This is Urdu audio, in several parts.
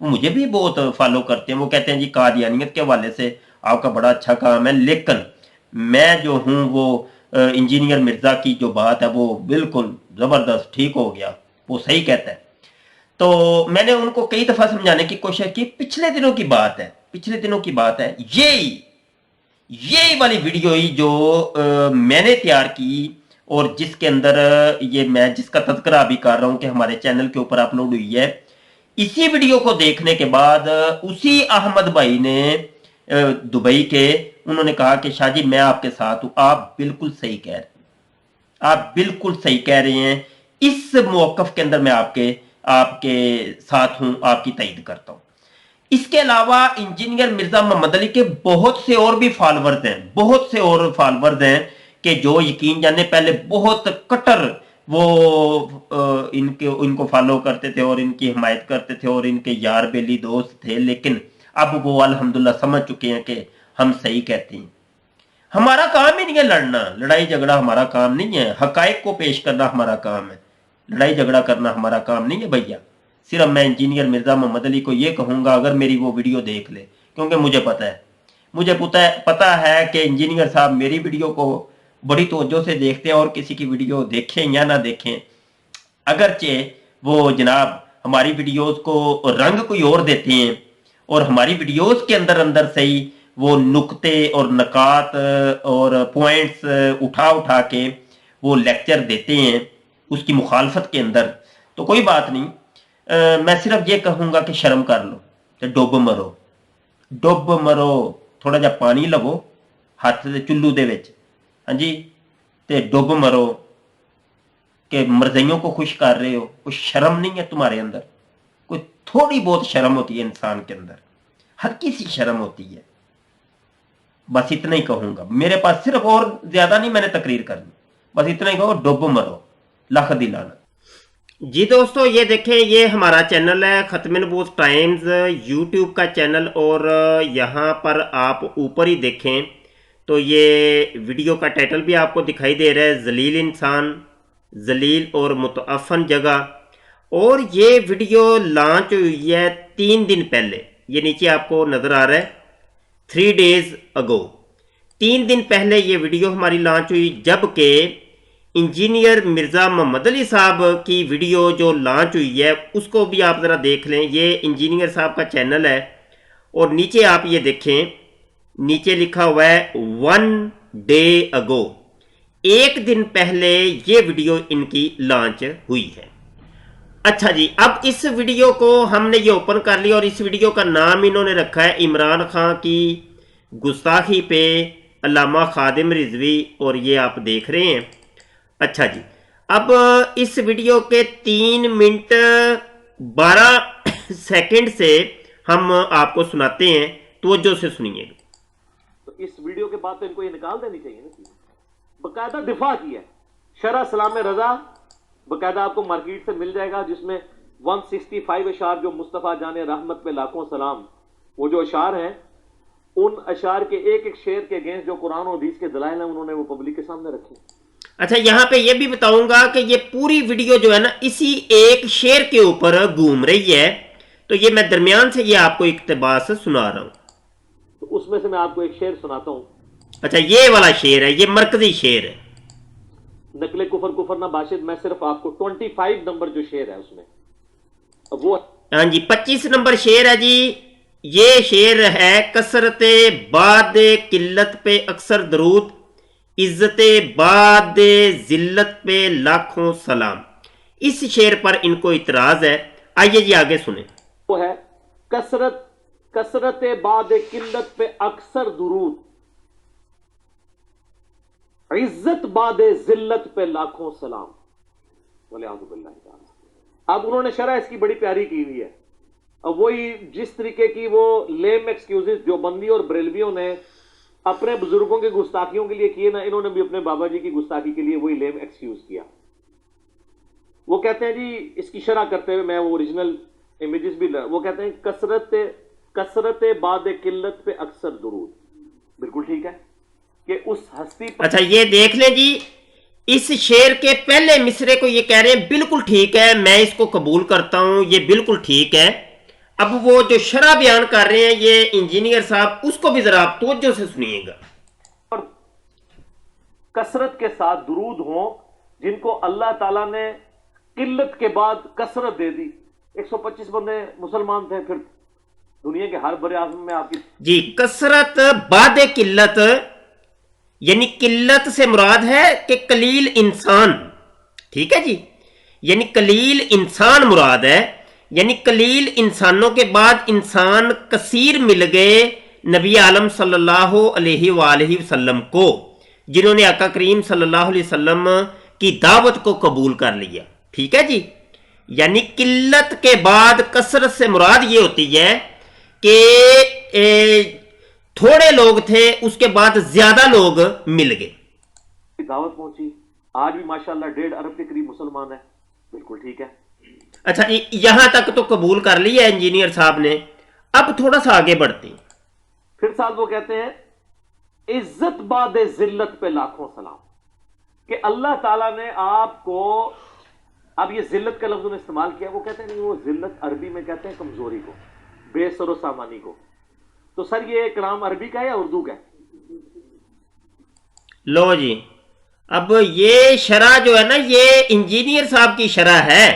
وہ مجھے بھی بہت فالو کرتے ہیں. وہ کہتے ہیں جی قادیانیت کے حوالے سے آپ کا بڑا اچھا کام ہے, لیکن میں جو ہوں وہ انجینئر مرزا کی جو بات ہے وہ بالکل زبردست, ٹھیک ہو گیا, وہ صحیح کہتا ہے. تو میں نے ان کو کئی دفعہ سمجھانے کی کوشش کی. پچھلے دنوں کی بات ہے, یہی والی ویڈیو ہی جو میں نے تیار کی اور جس کے اندر یہ میں جس کا تذکرہ بھی کر رہا ہوں کہ ہمارے چینل کے اوپر اپلوڈ ہوئی ہے, اسی ویڈیو کو دیکھنے کے بعد اسی احمد بھائی نے دبئی کے, انہوں نے کہا کہ شاہ جی میں آپ کے ساتھ ہوں, آپ بالکل صحیح کہہ رہے ہیں, اس موقف کے اندر میں آپ کے ساتھ ہوں, آپ کی تائید کرتا ہوں. اس کے علاوہ انجینئر مرزا محمد علی کے بہت سے اور بھی فالورز ہیں کہ جو یقین جانے پہلے بہت کٹر وہ ان کو فالو کرتے تھے اور ان کی حمایت کرتے تھے اور ان کے یار بیلی دوست تھے, لیکن اب وہ الحمدللہ سمجھ چکے ہیں کہ ہم صحیح کہتے ہیں. ہمارا کام ہی نہیں ہے لڑنا, لڑائی جھگڑا ہمارا کام نہیں ہے, حقائق کو پیش کرنا ہمارا کام ہے, لڑائی جھگڑا کرنا ہمارا کام نہیں ہے بھیا. صرف میں انجینئر مرزا محمد علی کو یہ کہوں گا اگر میری وہ ویڈیو دیکھ لے, کیونکہ مجھے پتا ہے کہ انجینئر صاحب میری ویڈیو کو بڑی توجہ سے دیکھتے ہیں, اور کسی کی ویڈیو دیکھیں یا نہ دیکھیں, اگرچہ وہ جناب ہماری ویڈیوز کو رنگ کوئی اور دیتے ہیں اور ہماری ویڈیوز کے اندر سے ہی وہ نقطے اور نکات اور پوائنٹس اٹھا کے وہ لیکچر دیتے ہیں اس کی مخالفت کے اندر, تو کوئی بات نہیں. میں صرف یہ کہوں گا کہ شرم کر لو, ڈب مرو, تھوڑا جا پانی لو ہاتھ سے چلو دے وچ, ہاں جی, تے ڈب مرو کہ مرزائیوں کو خوش کر رہے ہو. کوئی شرم نہیں ہے تمہارے اندر, کوئی تھوڑی بہت شرم ہوتی ہے انسان کے اندر, ہلکی سی شرم ہوتی ہے. بس اتنا ہی کہوں گا, میرے پاس صرف اور زیادہ نہیں میں نے تقریر کرنی, بس اتنا ہی کہو, ڈب مرو, لکھ دی لعنت. جی دوستو یہ دیکھیں, یہ ہمارا چینل ہے ختم نبوت ٹائمز یوٹیوب کا چینل, اور یہاں پر آپ اوپر ہی دیکھیں تو یہ ویڈیو کا ٹائٹل بھی آپ کو دکھائی دے رہا ہے, ذلیل انسان, ذلیل اور متعفن جگہ. اور یہ ویڈیو لانچ ہوئی ہے 3 دن پہلے, یہ نیچے آپ کو نظر آ رہا ہے 3 days ago, 3 دن پہلے یہ ویڈیو ہماری لانچ ہوئی. جبکہ انجینئر مرزا محمد علی صاحب کی ویڈیو جو لانچ ہوئی ہے اس کو بھی آپ ذرا دیکھ لیں. یہ انجینئر صاحب کا چینل ہے, اور نیچے آپ یہ دیکھیں, نیچے لکھا ہوا ہے 1 day ago, 1 دن پہلے یہ ویڈیو ان کی لانچ ہوئی ہے. اچھا جی, اب اس ویڈیو کو ہم نے یہ اوپن کر لیا, اور اس ویڈیو کا نام انہوں نے رکھا ہے عمران خان کی گستاخی پہ علامہ خادم رضوی, اور یہ آپ دیکھ رہے ہیں. اچھا جی, اب اس ویڈیو کے 3 منٹ 12 سیکنڈ سے ہم آپ کو سناتے ہیں, توجہ سے سنیے. تو اس ویڈیو کے بعد تو ان کو یہ نکال دینی چاہیے نا, باقاعدہ دفاع کیا ہے. شرح سلام رضا باقاعدہ آپ کو مارکیٹ سے مل جائے گا, جس میں 165 اشعار جو مصطفیٰ جان رحمت پہ لاکھوں سلام, وہ جو اشعار ہیں ان اشعار کے ایک ایک شعر کے اگینسٹ جو قرآن و حدیث کے دلائل ہیں انہوں نے وہ پبلک کے سامنے رکھے. اچھا, یہاں پہ یہ بھی بتاؤں گا کہ یہ پوری ویڈیو جو ہے نا اسی ایک شعر کے اوپر گھوم رہی ہے, تو یہ میں درمیان سے یہ آپ کو اقتباس سنا رہا ہوں. تو اس میں سے میں آپ کو ایک شعر سناتا ہوں. اچھا, یہ والا شعر ہے, یہ مرکزی شعر ہے. نقل کفر نہ باشد, میں صرف آپ کو 25 نمبر جو شعر ہے اس میں وہ, ہاں جی 25 نمبر شعر ہے جی. یہ شعر ہے, کثرت بعد قلت پہ اکثر درود, عزت بعد ذلت پہ لاکھوں سلام. اس شعر پر ان کو اعتراض ہے, آئیے جی آگے سنیں. وہ ہے کثرت بعد قلت پہ اکثر درود, عزت بعد ذلت پہ لاکھوں سلام. ولیعوذ باللہ تعالی. اب انہوں نے شرح اس کی بڑی پیاری کی ہوئی ہے. اب وہی جس طریقے کی وہ لیم ایکسکیوزز جو بندی اور بریلویوں نے اپنے بزرگوں کی گستاخیوں کے لیے کیے نا, انہوں نے بھی اپنے بابا جی کی گستاخی کے لیے وہی لیم ایکسکیوز کیا. وہ کہتے ہیں جی, اس کی شرح کرتے ہوئے میں وہ اوریجنل امیجز بھی وہ کہتے ہیں کثرت بعد قلت پہ اکثر درود. بالکل ٹھیک ہے کہ اس ہستی پر. اچھا, یہ دیکھ لیں جی, اس شعر کے پہلے مصرے کو یہ کہہ رہے ہیں بالکل ٹھیک ہے, میں اس کو قبول کرتا ہوں, یہ بالکل ٹھیک ہے. اب وہ جو شرح بیان کر رہے ہیں یہ انجینئر صاحب، اس کو بھی ذرا آپ توجہ سے سنیے گا. اور کثرت کے ساتھ درود ہوں جن کو اللہ تعالیٰ نے قلت کے بعد کثرت دے دی. 125 بندے مسلمان تھے، پھر دنیا کے ہر بر اعظم میں آپ کی جی کثرت بعد قلت، یعنی قلت سے مراد ہے کہ قلیل انسان. ٹھیک ہے جی، یعنی قلیل انسان مراد ہے، یعنی قلیل انسانوں کے بعد انسان کثیر مل گئے نبی عالم صلی اللہ علیہ وآلہ وسلم کو، جنہوں نے آقا کریم صلی اللہ علیہ وسلم کی دعوت کو قبول کر لیا. ٹھیک ہے جی، یعنی قلت کے بعد کثرت سے مراد یہ ہوتی ہے کہ تھوڑے لوگ تھے، اس کے بعد زیادہ لوگ مل گئے. دعوت پہنچی. آج بھی ماشاءاللہ 1.5 ارب کے قریب مسلمان ہیں. بالکل ٹھیک ہے. اچھا یہاں تک تو قبول کر لیا انجینئر صاحب نے. اب تھوڑا سا آگے بڑھتے ہیں. پھر ساتھ وہ کہتے ہیں عزت بعد ذلت پہ لاکھوں سلام، کہ اللہ تعالیٰ نے آپ کو، اب یہ ذلت کا لفظ انہوں نے استعمال کیا، وہ کہتے ہیں نہیں، وہ ذلت عربی میں کہتے ہیں کمزوری کو، بے سر و سامانی کو. تو سر یہ کلام عربی کا ہے یا اردو کا ہے؟ لو جی، اب یہ شرح جو ہے نا یہ انجینئر صاحب کی شرح ہے.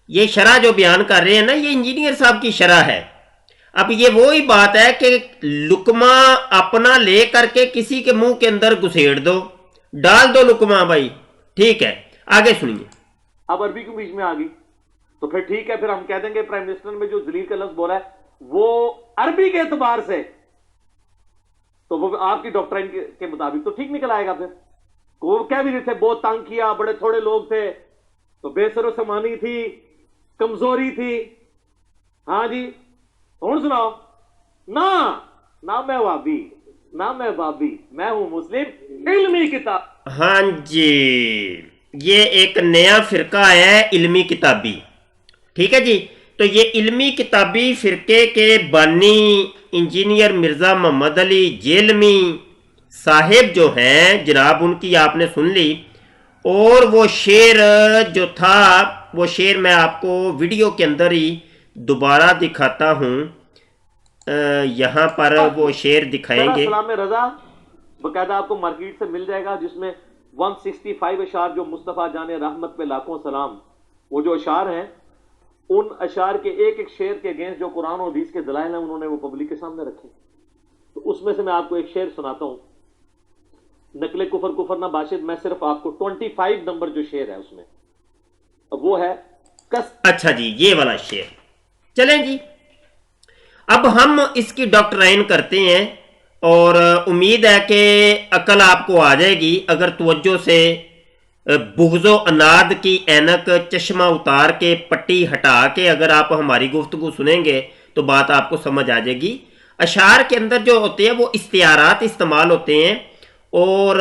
یہ شرح جو بیان کر رہے ہیں نا یہ انجینئر صاحب کی شرح ہے. اب یہ وہی بات ہے کہ لقمہ اپنا لے کر کے کسی کے منہ کے اندر گھسیڑ دو، ڈال دو لقمہ بھائی. ٹھیک ہے، آگے سنیے. اب عربی کیوں بیچ میں آ گئی؟ تو پھر ٹھیک ہے، پھر ہم کہہ دیں گے پرائم منسٹر میں جو ذلیل کا لفظ بولا ہے وہ عربی کے اعتبار سے تو وہ آپ کی ڈاکٹرائن کے مطابق تو ٹھیک نکل آئے گا. پھر وہ کہہ بھی رہے تھے بہت تنگ کیا، بڑے تھوڑے لوگ تھے، تو بے سر و سمانی تھی، کمزوری تھی. ہاں جی، کون سناؤ؟ نہ میں وابی، نہ میں بابی، میں ہوں مسلم علمی کتاب. ہاں جی، یہ ایک نیا فرقہ ہے علمی کتابی. ٹھیک ہے جی، تو یہ علمی کتابی فرقے کے بانی انجینئر مرزا محمد علی جیلمی صاحب جو ہیں جناب، ان کی آپ نے سن لی. اور وہ شعر جو تھا، وہ شعر میں آپ کو ویڈیو کے اندر ہی دوبارہ دکھاتا ہوں. یہاں پر وہ شعر دکھائیں گے. سلام رضا باقاعدہ آپ کو مارکیٹ سے مل جائے گا، جس میں 165 اشعار جو مصطفیٰ جان رحمت پہ لاکھوں سلام، وہ جو اشعار ہیں ان اشعار کے ایک ایک شعر کے اگینسٹ جو قرآن و حدیث کے دلائل ہیں انہوں نے وہ پبلک کے سامنے رکھے. تو اس میں سے میں آپ کو ایک شعر سناتا ہوں. نقل کفر نہ باشد، میں صرف آپ کو 25 نمبر جو شعر ہے اس میں وہ ہے اچھا جی، یہ والا شعر. چلیں جی، اب ہم اس کی ڈاکٹرائن کرتے ہیں اور امید ہے کہ عقل آپ کو آ جائے گی اگر توجہ سے بغض و عناد کی اینک چشمہ اتار کے پٹی ہٹا کے اگر آپ ہماری گفتگو سنیں گے تو بات آپ کو سمجھ آ جائے گی. اشعار کے اندر جو ہوتے ہیں وہ استعارات استعمال ہوتے ہیں، اور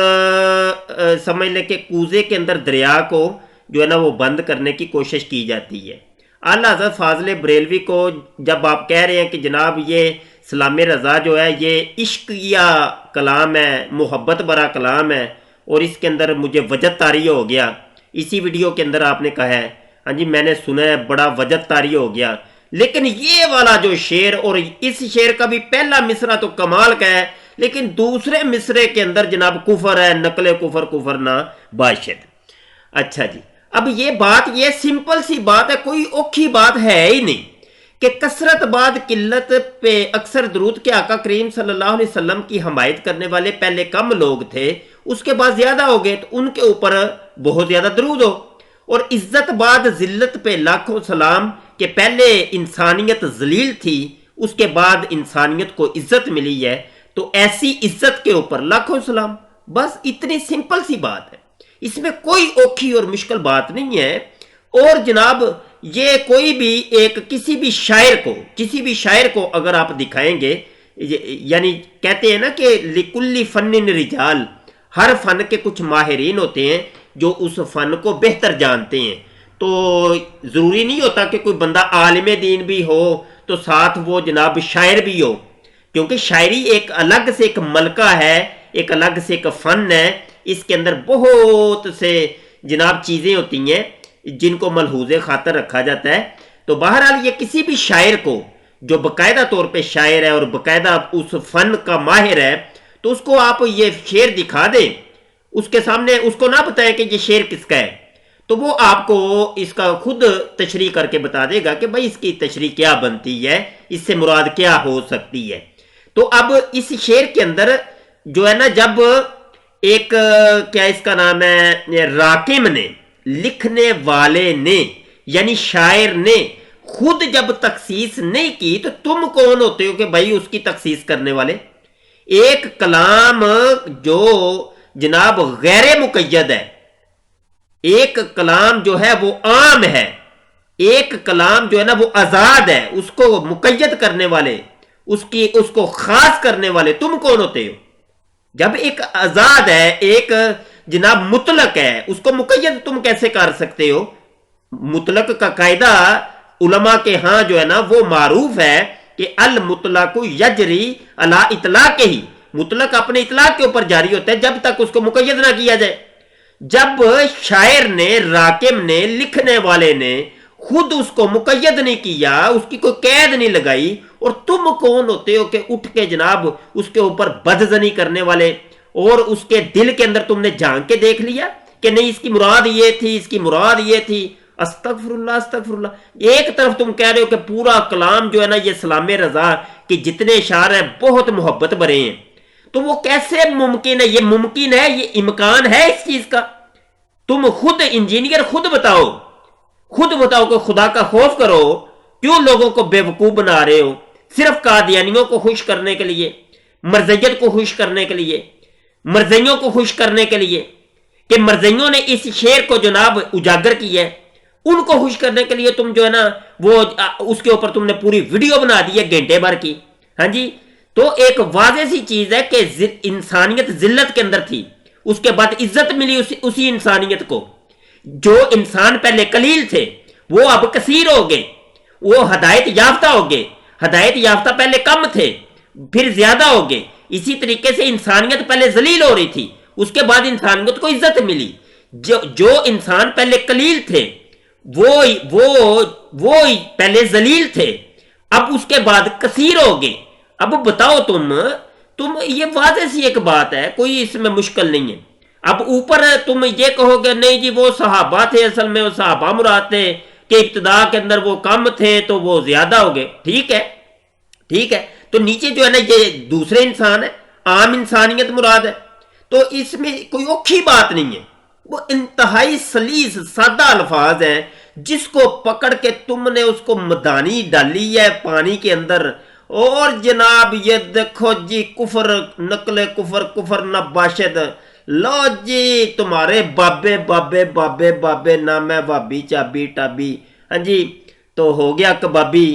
سمجھ لیں کہ کوزے کے اندر دریا کو جو ہے نا وہ بند کرنے کی کوشش کی جاتی ہے. اعلیٰ حضرت فاضل بریلوی کو جب آپ کہہ رہے ہیں کہ جناب یہ سلام رضا جو ہے یہ عشق یا کلام ہے، محبت برا کلام ہے اور اس کے اندر مجھے وجد طاری ہو گیا، اسی ویڈیو کے اندر آپ نے کہا ہے ہاں جی میں نے سنا ہے بڑا وجد طاری ہو گیا. لیکن یہ والا جو شعر، اور اس شعر کا بھی پہلا مصرع تو کمال کا ہے، لیکن دوسرے مصرے کے اندر جناب کفر ہے، نقل کفر نہ باشد. اچھا جی، اب یہ بات یہ سمپل سی بات ہے، کوئی اوکھی بات ہے ہی نہیں کہ کثرت بعد قلت پہ اکثر درود کے آقا کریم صلی اللہ علیہ وسلم کی حمایت کرنے والے پہلے کم لوگ تھے، اس کے بعد زیادہ ہو گئے تو ان کے اوپر بہت زیادہ درود ہو. اور عزت بعد ذلت پہ لاکھوں سلام کہ پہلے انسانیت ذلیل تھی، اس کے بعد انسانیت کو عزت ملی ہے، تو ایسی عزت کے اوپر لاکھوں سلام. بس اتنی سمپل سی بات ہے، اس میں کوئی اوکھی اور مشکل بات نہیں ہے. اور جناب یہ کوئی بھی ایک کسی بھی شاعر کو اگر آپ دکھائیں گے، یعنی کہتے ہیں نا کہ لکل فن رجال، ہر فن کے کچھ ماہرین ہوتے ہیں جو اس فن کو بہتر جانتے ہیں. تو ضروری نہیں ہوتا کہ کوئی بندہ عالم دین بھی ہو تو ساتھ وہ جناب شاعر بھی ہو، کیونکہ شاعری ایک الگ سے ایک ملکہ ہے، ایک الگ سے ایک فن ہے. اس کے اندر بہت سے جناب چیزیں ہوتی ہیں جن کو ملحوظ خاطر رکھا جاتا ہے. تو بہرحال یہ کسی بھی شاعر کو جو باقاعدہ طور پہ شاعر ہے اور باقاعدہ اس فن کا ماہر ہے، تو اس کو آپ یہ شعر دکھا دیں، اس کے سامنے اس کو نہ بتائیں کہ یہ شعر کس کا ہے، تو وہ آپ کو اس کا خود تشریح کر کے بتا دے گا کہ بھائی اس کی تشریح کیا بنتی ہے، اس سے مراد کیا ہو سکتی ہے۔ تو اب اس شعر کے اندر جو ہے نا، جب ایک کیا اس کا نام ہے، راکم نے، لکھنے والے نے، یعنی شاعر نے خود جب تخصیص نہیں کی، تو تم کون ہوتے ہو کہ بھائی اس کی تخصیص کرنے والے؟ ایک کلام جو جناب غیر مقید ہے، ایک کلام جو ہے وہ عام ہے، ایک کلام جو ہے نا وہ آزاد ہے، اس کو مقید کرنے والے، اس کو خاص کرنے والے تم کون ہوتے ہو؟ جب ایک آزاد ہے، ایک جناب مطلق ہے، اس کو مقید تم کیسے کر سکتے ہو؟ مطلق کا قاعدہ علماء کے ہاں جو ہے نا وہ معروف ہے کہ المطلق یجری علی اطلاق ہی، مطلق اپنے اطلاق کے اوپر جاری ہوتا ہے جب تک اس کو مقید نہ کیا جائے۔ جب شاعر نے، راکم نے، لکھنے والے نے خود اس کو مقید نہیں کیا، اس کی کوئی قید نہیں لگائی، اور تم کون ہوتے ہو کہ اٹھ کے جناب اس کے اوپر بدزنی کرنے والے، اور اس کے دل کے اندر تم نے جھانک کے دیکھ لیا کہ نہیں اس کی مراد یہ تھی، اس کی مراد یہ تھی۔ استغفر اللہ استغفر اللہ۔ ایک طرف تم کہہ رہے ہو کہ پورا کلام جو ہے نا یہ سلام رضا کے جتنے اشعار ہیں بہت محبت بھرے ہیں، تو وہ کیسے ممکن ہے؟ یہ ممکن ہے، یہ امکان ہے اس چیز کا؟ تم خود انجینئر، خود بتاؤ کہ خدا کا خوف کرو، کیوں لوگوں کو بے وقوف بنا رہے ہو؟ صرف قادیانیوں کو خوش کرنے کے لیے، مرزیت کو خوش کرنے کے لیے، مرزیوں کو خوش کرنے کے لیے، کہ مرزیوں نے اس شعر کو جناب اجاگر کیا ہے، ان کو خوش کرنے کے لیے تم جو ہے نا وہ اس کے اوپر تم نے پوری ویڈیو بنا دی ہے گھنٹے بھر کی۔ ہاں جی، تو ایک واضح سی چیز ہے کہ انسانیت ذلت کے اندر تھی، اس کے بعد عزت ملی اسی انسانیت کو۔ جو انسان پہلے قلیل تھے وہ اب کثیر ہو گئے، وہ ہدایت یافتہ ہو گئے۔ ہدایت یافتہ پہلے کم تھے، پھر زیادہ ہو گئے۔ اسی طریقے سے انسانیت پہلے ذلیل ہو رہی تھی، اس کے بعد انسانیت کو عزت ملی۔ جو انسان پہلے قلیل تھے وہ پہلے ذلیل تھے، اب اس کے بعد کثیر ہو گئے۔ اب بتاؤ تم یہ واضح سی ایک بات ہے، کوئی اس میں مشکل نہیں ہے۔ اب اوپر تم یہ کہو گے نہیں جی وہ صحابہ تھے، اصل میں وہ صحابہ مراد تھے کہ ابتدا کے اندر وہ کم تھے تو وہ زیادہ ہو گئے۔ ٹھیک ہے، تو نیچے جو ہے نا یہ دوسرے انسان ہے، عام انسانیت مراد ہے، تو اس میں کوئی اوکھی بات نہیں ہے، وہ انتہائی سلیس سادہ الفاظ ہیں، جس کو پکڑ کے تم نے اس کو مدانی ڈالی ہے پانی کے اندر، اور جناب یہ دیکھو جی کفر، نقل کفر نہ باشد، لو جی تمہارے بابے نام ہے وابی چابی ٹابی، ہاں جی تو ہو گیا کبابی،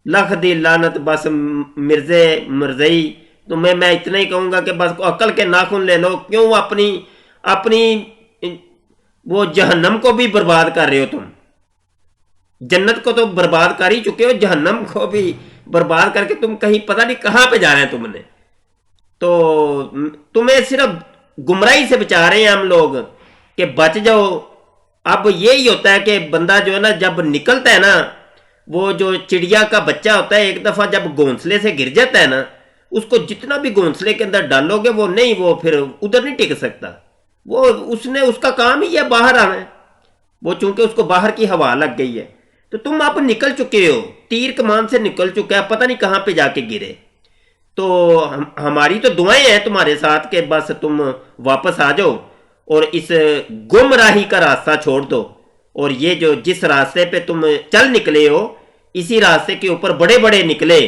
لکھ دی لعنت بس مرزئی۔ تو میں اتنا ہی کہوں گا کہ بس عقل کے ناخن لے لو، کیوں اپنی وہ جہنم کو بھی برباد کر رہے ہو تم؟ جنت کو تو برباد کر ہی چکے ہو، جہنم کو بھی برباد کر کے تم کہیں پتہ نہیں کہاں پہ جانا ہے تم نے۔ تو تمہیں صرف گمراہی سے بچا رہے ہیں ہم لوگ کہ بچ جاؤ۔ اب یہی ہوتا ہے کہ بندہ جو ہے نا جب نکلتا ہے نا، وہ جو چڑیا کا بچہ ہوتا ہے ایک دفعہ جب گھونسلے سے گر جاتا ہے نا، اس کو جتنا بھی گھونسلے کے اندر ڈالو گے وہ پھر ادھر نہیں ٹک سکتا، اس کا کام ہی ہے باہر آنا ہے، وہ چونکہ اس کو باہر کی ہوا لگ گئی ہے۔ تو تم اب نکل چکے ہو، تیر کمان سے نکل چکے ہیں، پتہ نہیں کہاں پہ جا کے گرے۔ تو ہماری تو دعائیں ہیں تمہارے ساتھ کہ بس تم واپس آ جاؤ اور اس گمراہی کا راستہ چھوڑ دو، اور یہ جو جس راستے پہ تم چل نکلے ہو اسی راستے کے اوپر بڑے بڑے نکلے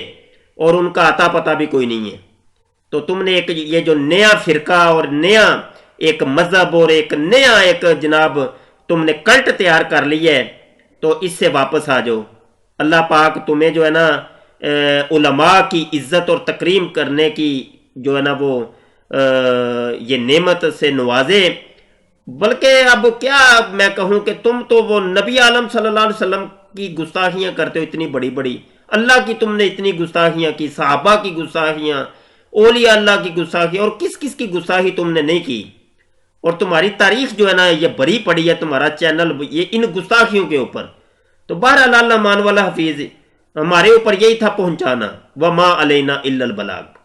اور ان کا عطا پتہ بھی کوئی نہیں ہے۔ تو تم نے ایک یہ جو نیا فرقہ اور نیا ایک مذہب اور ایک نیا ایک جناب تم نے کلٹ تیار کر لی ہے، تو اس سے واپس آ جاؤ۔ اللہ پاک تمہیں جو ہے نا علماء کی عزت اور تکریم کرنے کی جو ہے نا وہ یہ نعمت سے نوازے۔ بلکہ اب کیا میں کہوں کہ تم تو وہ نبی عالم صلی اللہ علیہ وسلم کی گستاخیاں کرتے ہو اتنی بڑی بڑی، اللہ کی تم نے اتنی گستاخیاں کی، صحابہ کی گستاخیاں، اولیاء اللہ کی گستاخی، اور کس کس کی گستاخی تم نے نہیں کی۔ اور تمہاری تاریخ جو ہے نا یہ بری پڑی ہے، تمہارا چینل یہ ان گستاخیوں کے اوپر۔ تو بہرحال اللہ مان والا حفیظ، ہمارے اوپر یہی تھا پہنچانا، وما علینا الا البلاغ۔